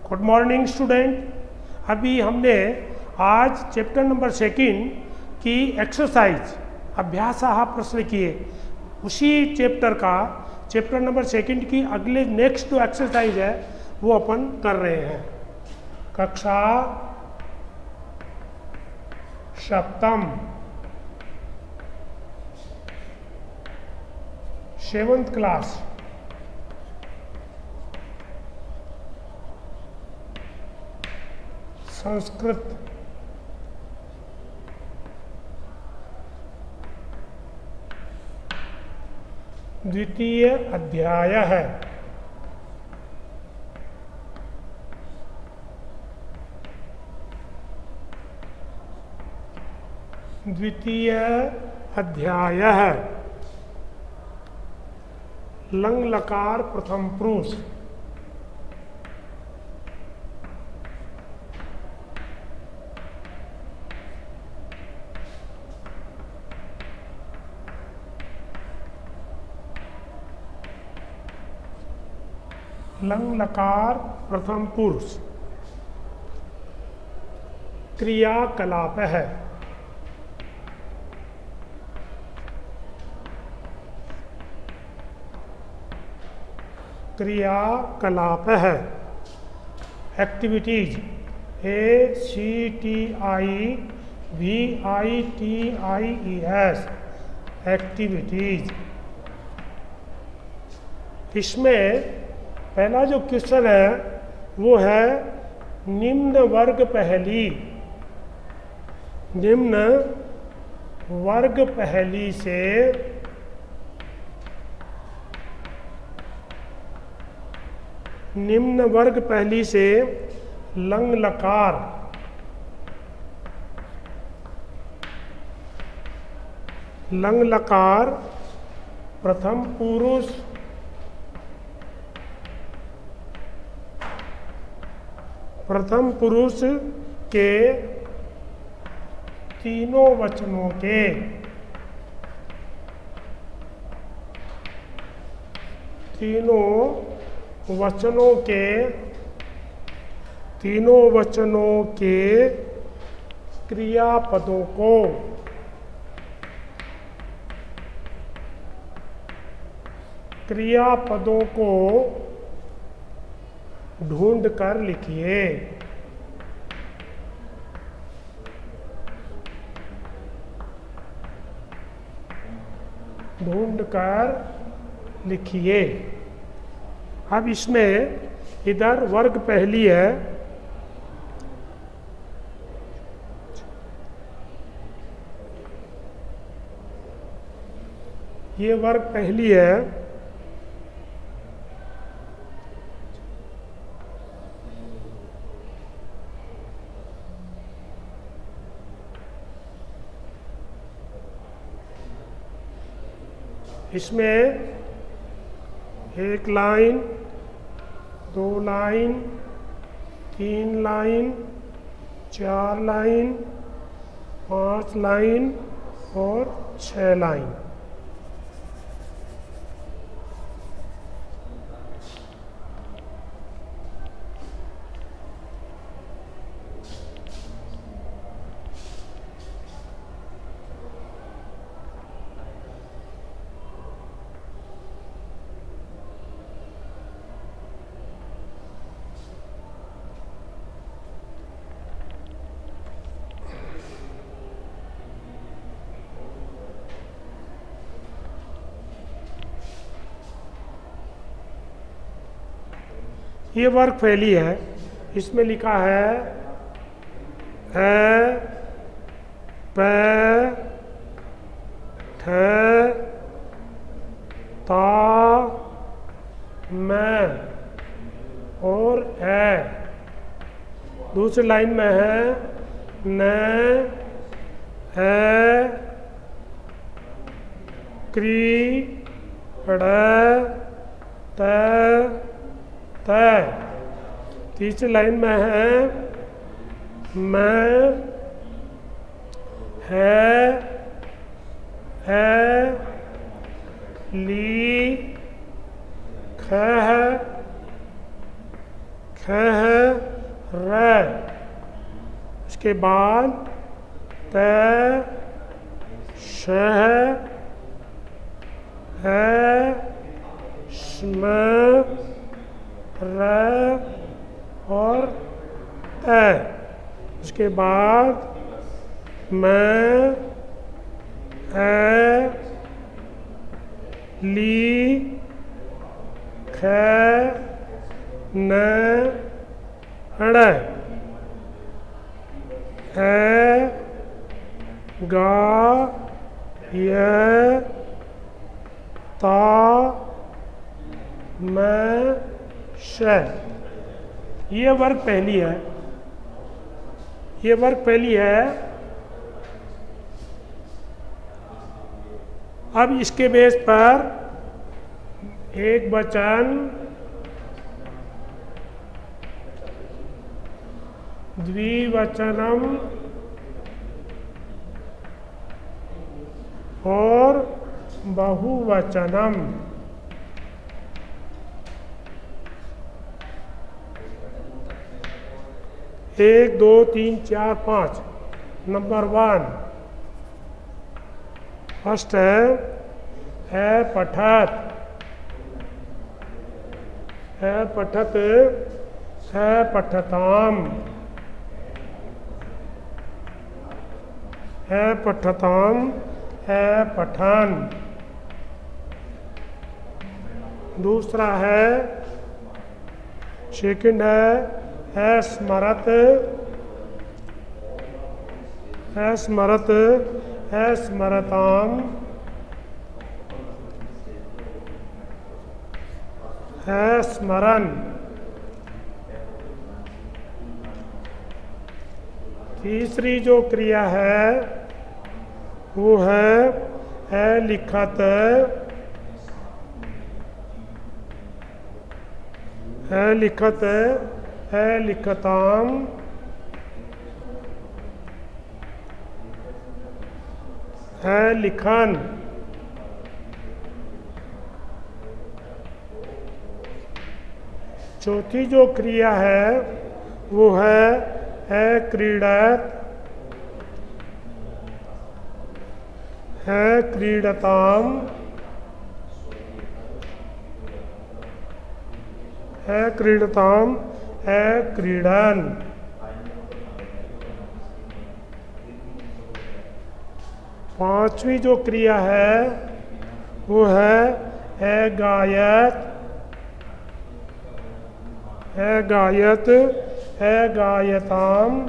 Good morning student. अभी हमने आज चैप्टर नंबर 2 की एक्सरसाइज अभ्यास प्रश्न किए। उसी चैप्टर नंबर 2 की अगले नेक्स्ट जो एक्सरसाइज है वो अपन कर रहे हैं। कक्षा सप्तम 7th क्लास संस्कृत द्वितीय अध्याय है। द्वितीय अध्याय है लंग लकार प्रथम पुरुष। लंग लकार प्रथम पुरुष क्रियाकलाप है। क्रियाकलाप है। Activities ACTIVITIES activities. इसमें पहला जो क्वेश्चन है वो है निम्न वर्ग पहेली। निम्न वर्ग पहेली से लंग लकार प्रथम पुरुष के तीनों वचनों के क्रियापदों को ढूंढ कर लिखिए। अब इसमें इधर वर्ग पहेली है। ये वर्ग पहेली है। इसमें 1 line, 2 line, 3 line, 4 line, 5 line और 6 लाइन। ये वर्ग पहेली है। इसमें लिखा है प ठ ता मैं और ए। दूसरी लाइन में है न ए क्री ड़ त तय। तीसरी लाइन में है मैं है ली ख ख है र, इसके बाद त श है स्म र और ए, इसके बाद मैं ए ली ख न ड़ है गा य ता म श। ये वर्ग पहली है, ये वर्ग पहली है। अब इसके बेस पर एक वचन, द्विवचनम और बहुवचनम। एक दो तीन चार पाँच। नंबर 1 फर्स्ट है पठत, है पठत, है पठताम, है पठताम, है पठन। दूसरा है सेकंड है स्मरत, है स्मरत, है स्मरताम, है स्मरण। तीसरी जो क्रिया है वो है लिखत, है लिखत, है लिखताम, है लिखन। चौथी जो क्रिया है वो है क्रीडत, है क्रीडताम, है क्रीडताम, है क्रीडन। पांचवी जो क्रिया है वो है गायत, है गायत, है गायताम,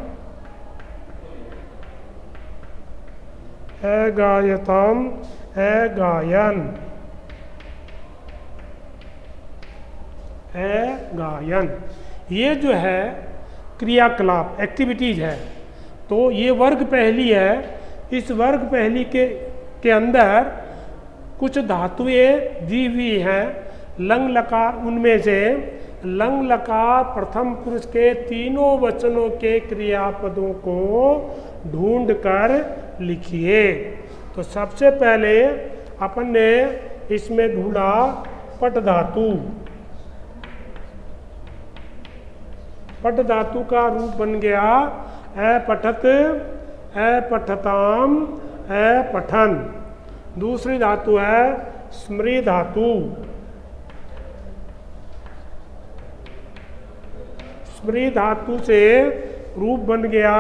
है गायताम, है गायन, है गायन। ये जो है क्रियाकलाप एक्टिविटीज है। तो ये वर्ग पहली है। इस वर्ग पहली के अंदर कुछ धातुएं दी हुई हैं। लंग लकार उनमें से लंग लकार प्रथम पुरुष के तीनों वचनों के क्रियापदों को ढूंढ कर लिखिए। तो सबसे पहले अपन ने इसमें ढूंढा पट धातु। पट धातु का रूप बन गया ए पठत, ए पठताम, ए पठन। दूसरी धातु है स्मृ धातु। स्मृ धातु से रूप बन गया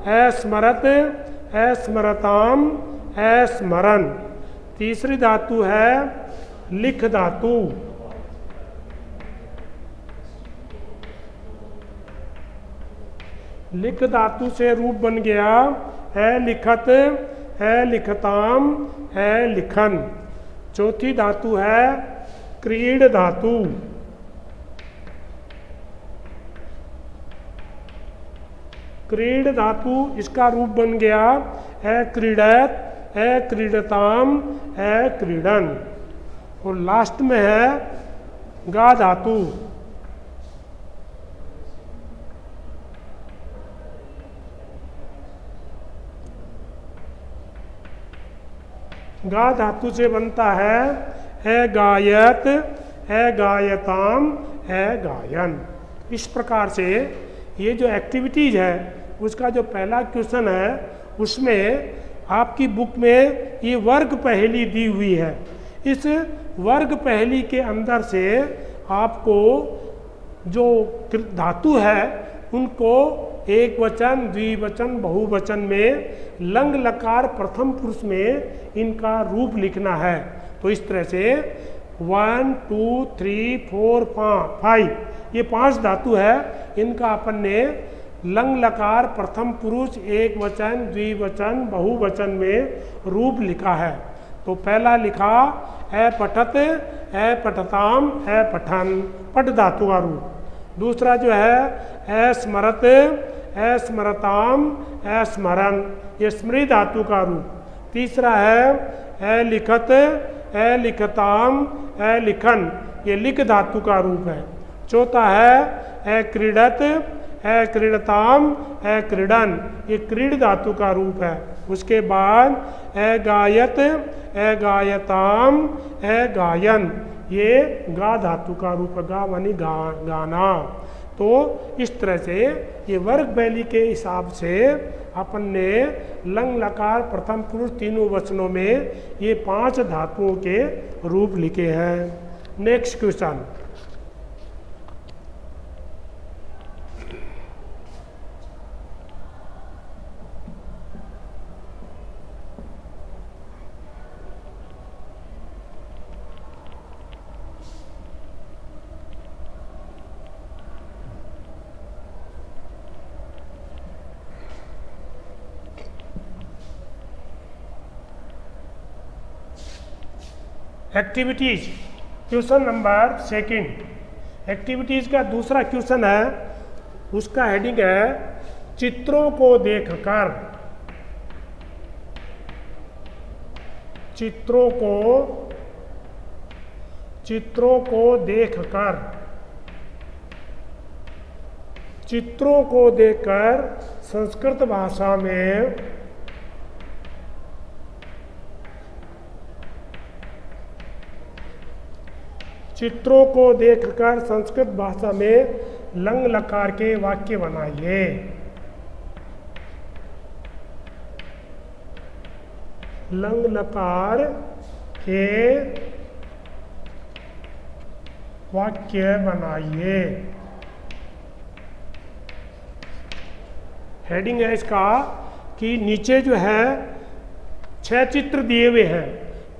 है स्मरत, है स्मरताम, है स्मरण। तीसरी धातु है लिख धातु। लिख धातु से रूप बन गया है लिखत, है लिखताम, है लिखन। चौथी धातु है क्रीड धातु। क्रीड धातु इसका रूप बन गया है क्रीडत, है क्रीडताम, है क्रीडन। और लास्ट में है गा धातु। गा धातु से बनता है गायत, है गायताम, है गायन। इस प्रकार से ये जो एक्टिविटीज़ है उसका जो पहला क्वेश्चन है उसमें आपकी बुक में ये वर्ग पहेली दी हुई है। इस वर्ग पहेली के अंदर से आपको जो धातु है उनको एक वचन, द्विवचन, बहुवचन में लंग लकार प्रथम पुरुष में इनका रूप लिखना है। तो इस तरह से 1 2 3 4 5 ये 5 धातु है, इनका अपन ने लंग लकार प्रथम पुरुष एक वचन, द्विवचन, बहुवचन में रूप लिखा है। तो पहला लिखा ए पठत, ए पठताम, ए पठन, पठ धातु का रूप। दूसरा जो है ए स्मरत, ए स्मरताम, ए स्मरण, ये स्मृति धातु का रूप। तीसरा है ए लिखत, ए लिखताम, ए लिखन, ये लिख धातु का रूप है। चौथा है ए क्रीडत, ए क्रीडताम, ए क्रीडन, ये क्रीड धातु का रूप है। उसके बाद ए गायत, ए गायताम, ए गायन, ये गा धातु का रूप है। गा मानी गाना। तो इस तरह से ये वर्ग पहेली के हिसाब से अपन ने लंग लकार प्रथम पुरुष तीनों वचनों में ये 5 धातुओं के रूप लिखे हैं। Next question, activities, question number 2। Activities का दूसरा क्वेश्चन है, उसका हेडिंग है चित्रों को देखकर, चित्रों को देखकर, चित्रों को देखकर संस्कृत भाषा में चित्रों को देखकर संस्कृत भाषा में लंग लकार के वाक्य बनाइए। लंग लकार के वाक्य बनाइए। हेडिंग है इसका कि नीचे जो है 6 चित्र दिए हुए हैं,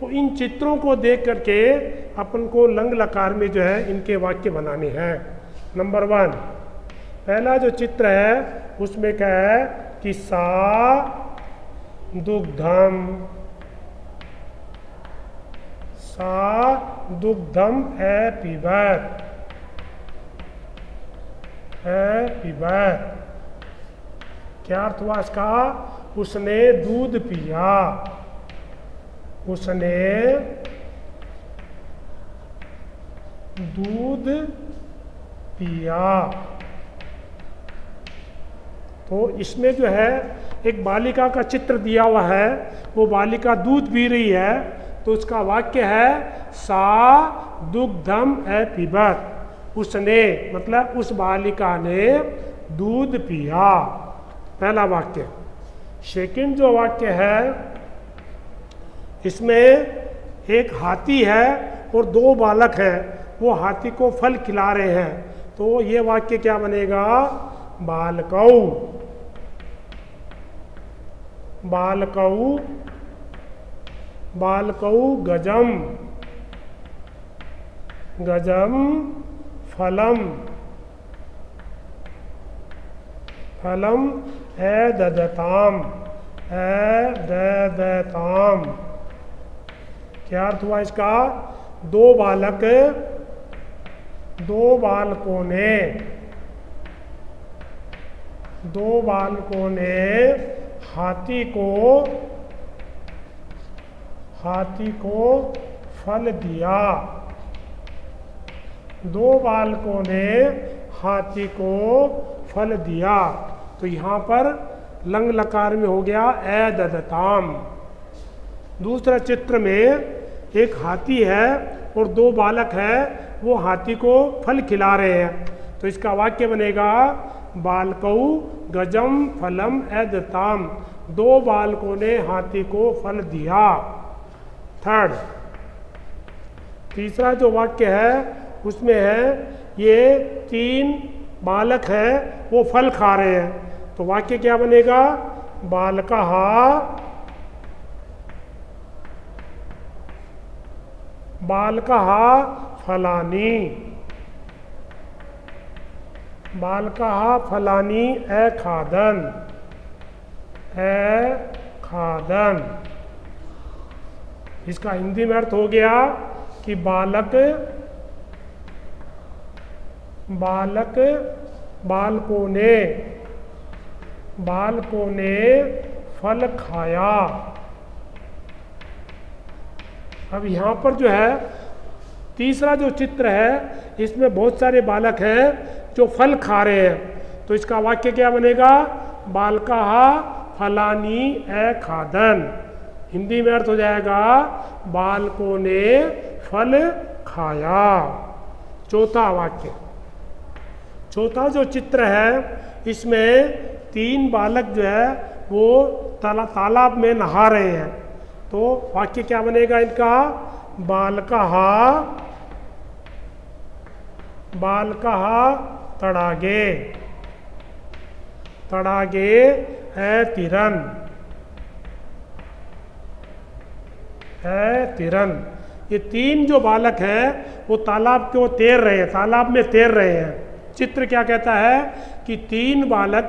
तो इन चित्रों को देख करके अपन को लंग लकार में जो है इनके वाक्य बनाने हैं। नंबर 1, पहला जो चित्र है उसमें क्या है कि सा दुग्धम, सा दुग्धम ए पिबत, ए पिबत। क्या अर्थ हुआ इसका? उसने दूध पिया, उसने दूध पिया। तो इसमें जो है एक बालिका का चित्र दिया हुआ है, वो बालिका दूध पी रही है, तो उसका वाक्य है सा दुग्धम ए पिबत। उसने मतलब उस बालिका ने दूध पिया, पहला वाक्य। सेकंड जो वाक्य है इसमें एक हाथी है और 2 बालक हैं, वो हाथी को फल खिला रहे हैं, तो ये वाक्य क्या बनेगा? बालकौ, बालकौ, बालकौ गजम, गजम फलम, फलम ए ददताम, ए ददताम। क्या अर्थ हुआ इसका? 2 बालकों ने हाथी को फल दिया। 2 बालकों ने हाथी को फल दिया। तो यहाँ पर लंग लकार में हो गया ए ददताम। दूसरा चित्र में एक हाथी है और 2 बालक है, वो हाथी को फल खिला रहे हैं, तो इसका वाक्य बनेगा बालकौ गजम फलम एदताम, 2 बालकों ने हाथी को फल दिया। थर्ड, तीसरा जो वाक्य है उसमें है ये 3 बालक हैं वो फल खा रहे हैं, तो वाक्य क्या बनेगा बालकः बालकः फलानि, बालकः फलानि अखादन् अखादन्। इसका हिंदी में अर्थ हो गया कि बालकों ने फल खाया। अब यहाँ पर जो है तीसरा जो चित्र है इसमें बहुत सारे बालक हैं जो फल खा रहे हैं, तो इसका वाक्य क्या बनेगा बालकः फलानि अखादन्। हिंदी में अर्थ हो जाएगा बालकों ने फल खाया। चौथा वाक्य, चौथा जो चित्र है इसमें 3 बालक जो है वो तालाब में नहा रहे हैं, तो वाक्य क्या बनेगा इनका बालकः तडागे अतिरन्। ये 3 जो बालक हैं वो तालाब को तैर रहे हैं, तालाब में तैर रहे हैं। चित्र क्या कहता है कि 3 बालक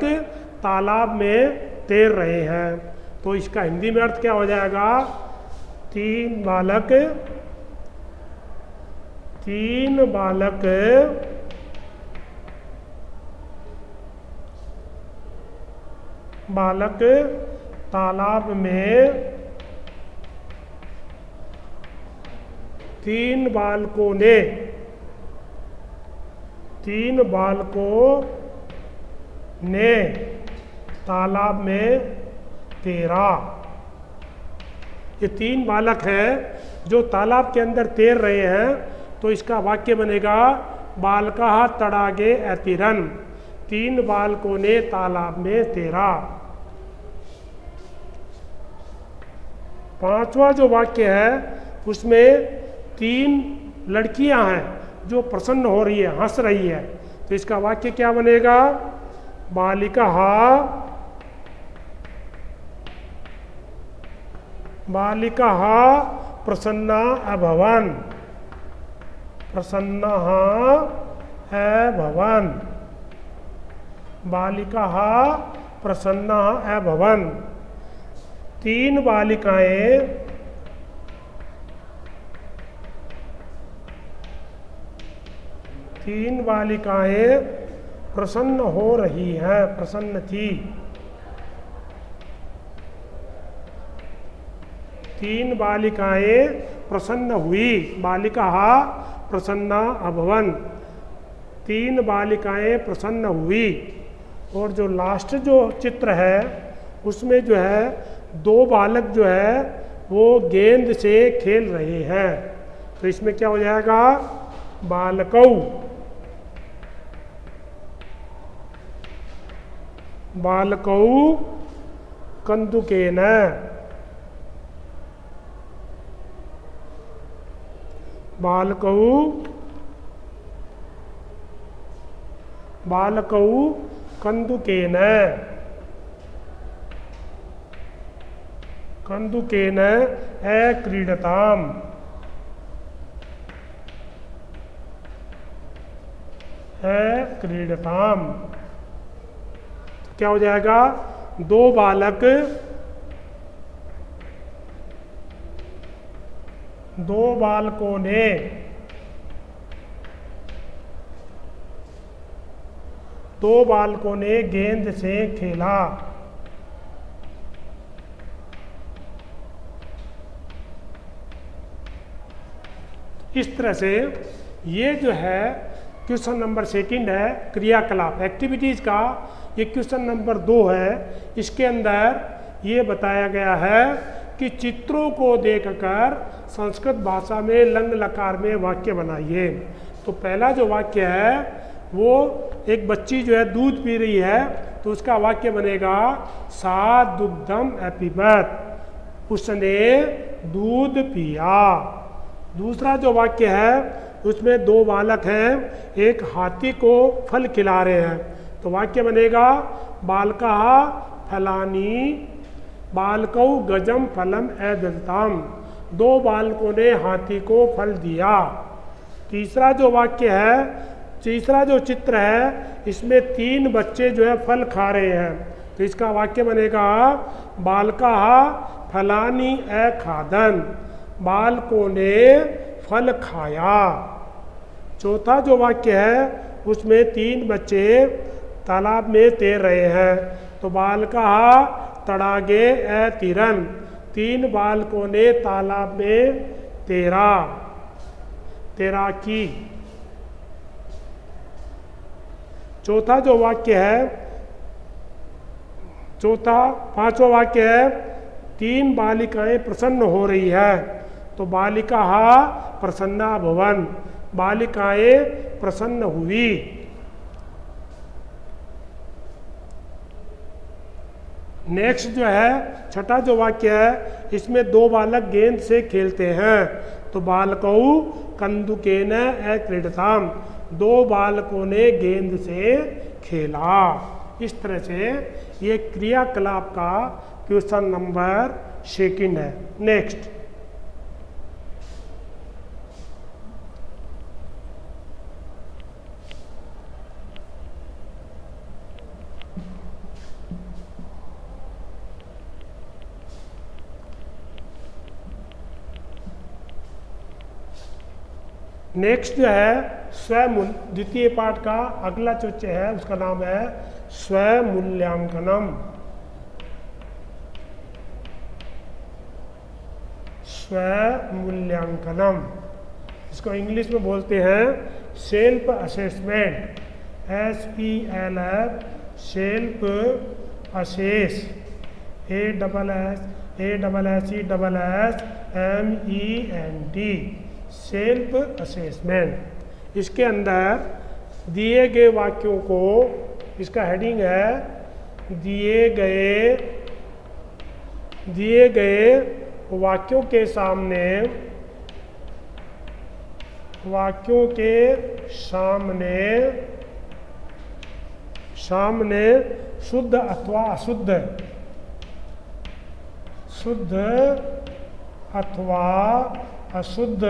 तालाब में तैर रहे हैं, तो इसका हिंदी में अर्थ क्या हो जाएगा 3 बालक तालाब में 3 बालकों ने तालाब में तैरा। ये 3 बालक हैं जो तालाब के अंदर तैर रहे हैं, तो इसका वाक्य बनेगा बालकः तडागे अतिरन्, 3 बालकों ने तालाब में तैरा। 5वां जो वाक्य है उसमें 3 लड़कियां हैं जो प्रसन्न हो रही है, हंस रही है, तो इसका वाक्य क्या बनेगा बालिकाः प्रसन्ना अभवन् बालिकाः प्रसन्ना अभवन्। 3 बालिकाएं प्रसन्न हो रही हैं, प्रसन्न थी। 3 बालिकाएं प्रसन्न हुई, बालिकाः प्रसन्ना अभवन्, 3 बालिकाएं प्रसन्न हुई। और जो लास्ट जो चित्र है उसमें जो है 2 बालक जो है वो गेंद से खेल रहे हैं, तो इसमें क्या हो जाएगा बालकौ कन्दुकेन बालकौ कन्दुकेन अक्रीडताम्। क्या हो जाएगा 2 बालक 2 बालकों ने गेंद से खेला। इस तरह से ये जो है क्वेश्चन नंबर 2 है क्रियाकलाप एक्टिविटीज़ का, ये क्वेश्चन नंबर 2 है। इसके अंदर ये बताया गया है कि चित्रों को देखकर संस्कृत भाषा में लंग लकार में वाक्य बनाइए। तो पहला जो वाक्य है वो एक बच्ची जो है दूध पी रही है, तो उसका वाक्य बनेगा सा दुग्धम अपिबत, उसने दूध पिया। दूसरा जो वाक्य है उसमें दो बालक हैं, एक हाथी को फल खिला रहे हैं, तो वाक्य बनेगा बालका फलानी बालकौ गजम फलम एदताम, दो बालकों ने हाथी को फल दिया। तीसरा जो वाक्य है, तीसरा जो चित्र है, इसमें तीन बच्चे जो है फल खा रहे हैं, तो इसका वाक्य बनेगा बालका फलानी ए खादन, बालकों ने फल खाया। चौथा जो वाक्य है उसमें तीन बच्चे तालाब में तैर रहे हैं, तो बालका तड़ागे ए तिरन, तीन बालकों ने तालाब में तैराकी। चौथा जो वाक्य है, पांचवा वाक्य है, तीन बालिकाएं प्रसन्न हो रही है, तो बालिका प्रसन्ना भवन, बालिकाएं प्रसन्न हुई। नेक्स्ट जो है छठा जो वाक्य है, इसमें दो बालक गेंद से खेलते हैं, तो बालकौ कंदुकेन ए क्रीडताम, दो बालकों ने गेंद से खेला। इस तरह से ये क्रियाकलाप का क्वेश्चन नंबर 2 है। नेक्स्ट, नेक्स्ट जो है स्वमूल्य, द्वितीय पाठ का अगला जो है उसका नाम है स्वमूल्यांकनम। स्वमूल्यांकनम, इसको इंग्लिश में बोलते हैं self assessment, SPLF, self assess, ASSESSEMENT, self assessment. इसके अंदर दिए गए वाक्यों को, इसका हेडिंग है दिए गए वाक्यों के सामने शुद्ध अथवा अशुद्ध, शुद्ध अथवा अशुद्ध,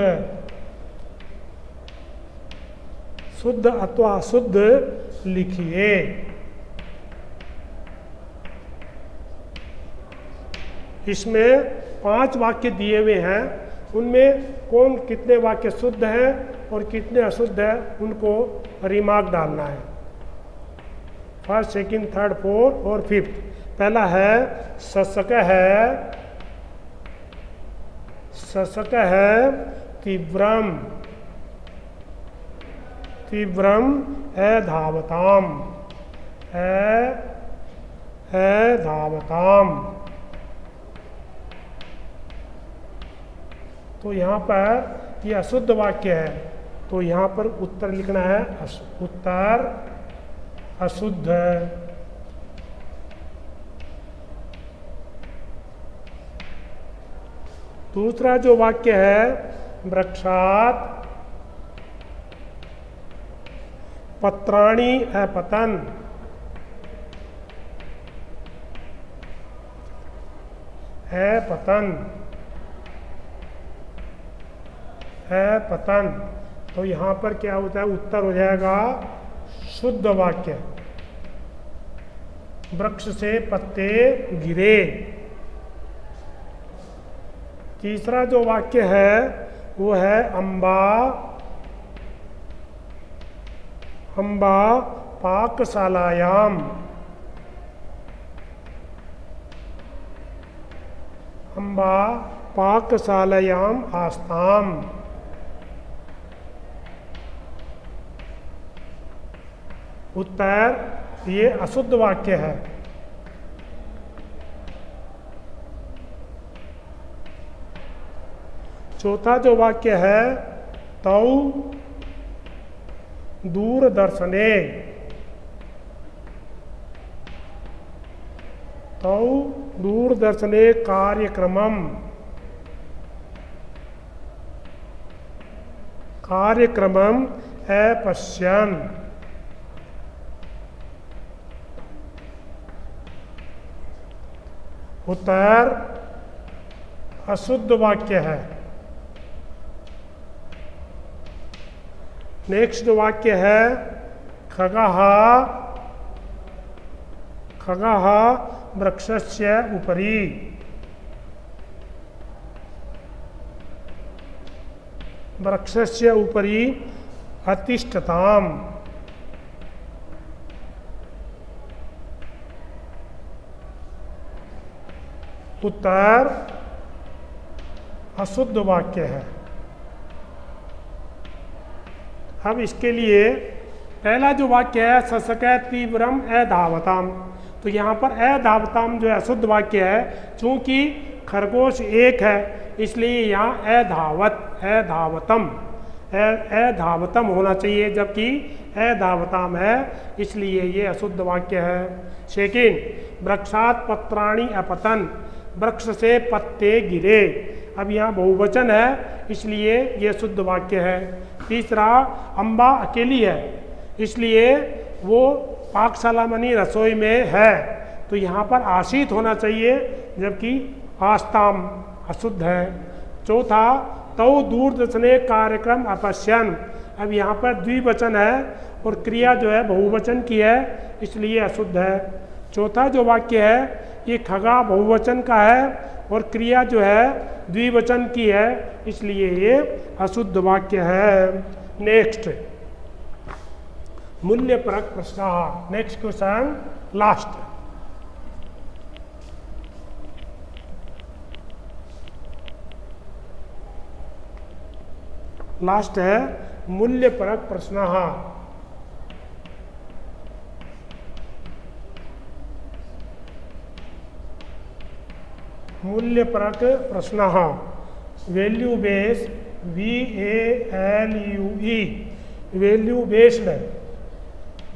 शुद्ध अथवा अशुद्ध लिखिए। इसमें 5 वाक्य दिए हुए हैं, उनमें कौन कितने वाक्य शुद्ध हैं और कितने अशुद्ध हैं उनको रिमार्क डालना है। फर्स्ट, सेकंड, थर्ड, फोर्थ और फिफ्थ। पहला है शशक है तीव्रम, तीव्रम धावताम, धावताम। तो यहाँ पर ये अशुद्ध वाक्य है, तो यहाँ पर उत्तर लिखना है उत्तर अशुद्ध। दूसरा जो वाक्य है वृक्षात पत्राणि अपतन, पतन। तो यहाँ पर क्या होता है, उत्तर हो जाएगा शुद्ध वाक्य, वृक्ष से पत्ते गिरे। तीसरा जो वाक्य है वो है अम्बा पाकशालायाम, अम्बा पाकशालायाम आस्ताम। उत्तर ये अशुद्ध वाक्य है। चौथा जो वाक्य है तौ दूरदर्शने तौ दूरदर्शने कार्यक्रमम् अपश्यन्। उत्तर अशुद्ध वाक्य है। नेक्स्ट वाक्य है खगः वृक्षस्य उपरि। वृक्षस्य उपरि अतिष्ठताम्। उत्तर अशुद्ध वाक्य है। अब इसके लिए पहला जो वाक्य है ससकै तीव्रम अधावताम, तो यहाँ पर अधावताम जो है अशुद्ध वाक्य है। चूंकि खरगोश एक है इसलिए यहाँ अधावतम होना चाहिए, जबकि अधावताम है इसलिए ये अशुद्ध वाक्य है। सेकंड, वृक्षात् पत्राणि अपतन, वृक्ष से पत्ते गिरे। अब यहाँ बहुवचन है इसलिए ये शुद्ध वाक्य है। तीसरा, अम्बा अकेली है इसलिए वो पाकशाला मनी रसोई में है, तो यहाँ पर आशित होना चाहिए, जबकि आस्ताम अशुद्ध है। चौथा, तौ दूरदर्शने कार्यक्रम अपश्यन। अब यहाँ पर द्विवचन है और क्रिया जो है बहुवचन की है इसलिए अशुद्ध है। चौथा जो वाक्य है ये खगा बहुवचन का है और क्रिया जो है द्विवचन की है इसलिए ये अशुद्ध वाक्य है। नेक्स्ट, मूल्यपरक प्रश्न। Next question, last. लास्ट है मूल्यपरक प्रश्न। मूल्यपरक प्रश्न। Value based, VALUE, value based,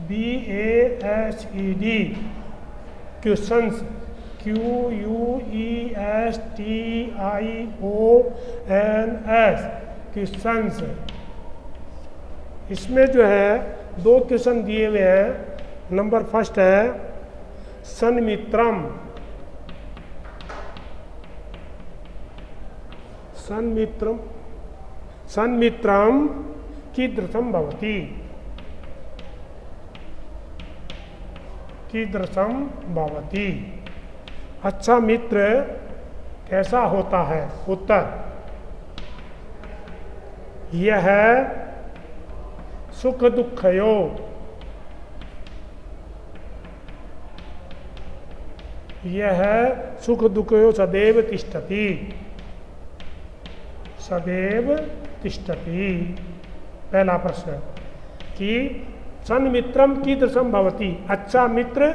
BASED questions, QUESTIONS questions. इसमें जो है दो क्वेश्चन दिए हुए हैं। नंबर फर्स्ट है सन्मित्रम कीदृशं भवति। अच्छा मित्र कैसा होता है। उत्तर, यह सुख दुखयो सदैव तिष्ठति। पहला प्रश्न कि सन्मित्रम कीदृशं भवति, अच्छा मित्र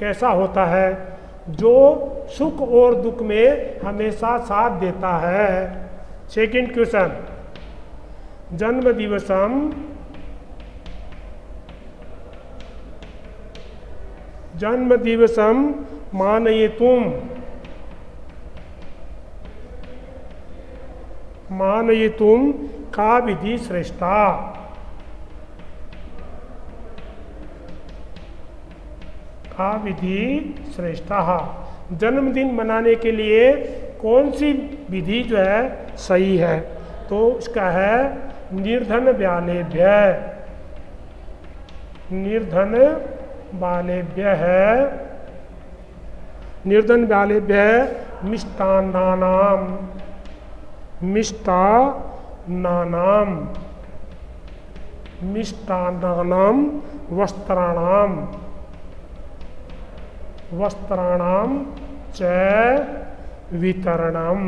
कैसा होता है, जो सुख और दुख में हमेशा साथ देता है। सेकंड क्वेश्चन, जन्मदिवसम मानयितुम का विधि श्रेष्ठा। जन्मदिन मनाने के लिए कौन सी विधि जो है सही है, तो इसका है निर्धन बालेभ्य मिष्टान्नानाम वस्त्राणाम च वितरणम।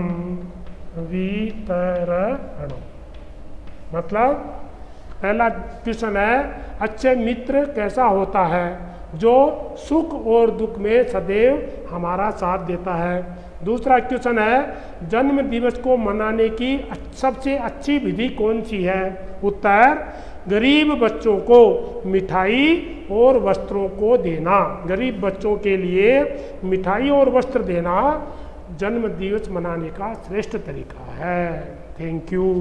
मतलब पहला क्वेश्चन है अच्छे मित्र कैसा होता है, जो सुख और दुख में सदैव हमारा साथ देता है। दूसरा क्वेश्चन है जन्म दिवस को मनाने की सबसे अच्छी विधि कौन सी है। उत्तर, गरीब बच्चों को मिठाई और वस्त्रों को देना। गरीब बच्चों के लिए मिठाई और वस्त्र देना जन्म दिवस मनाने का श्रेष्ठ तरीका है। Thank you.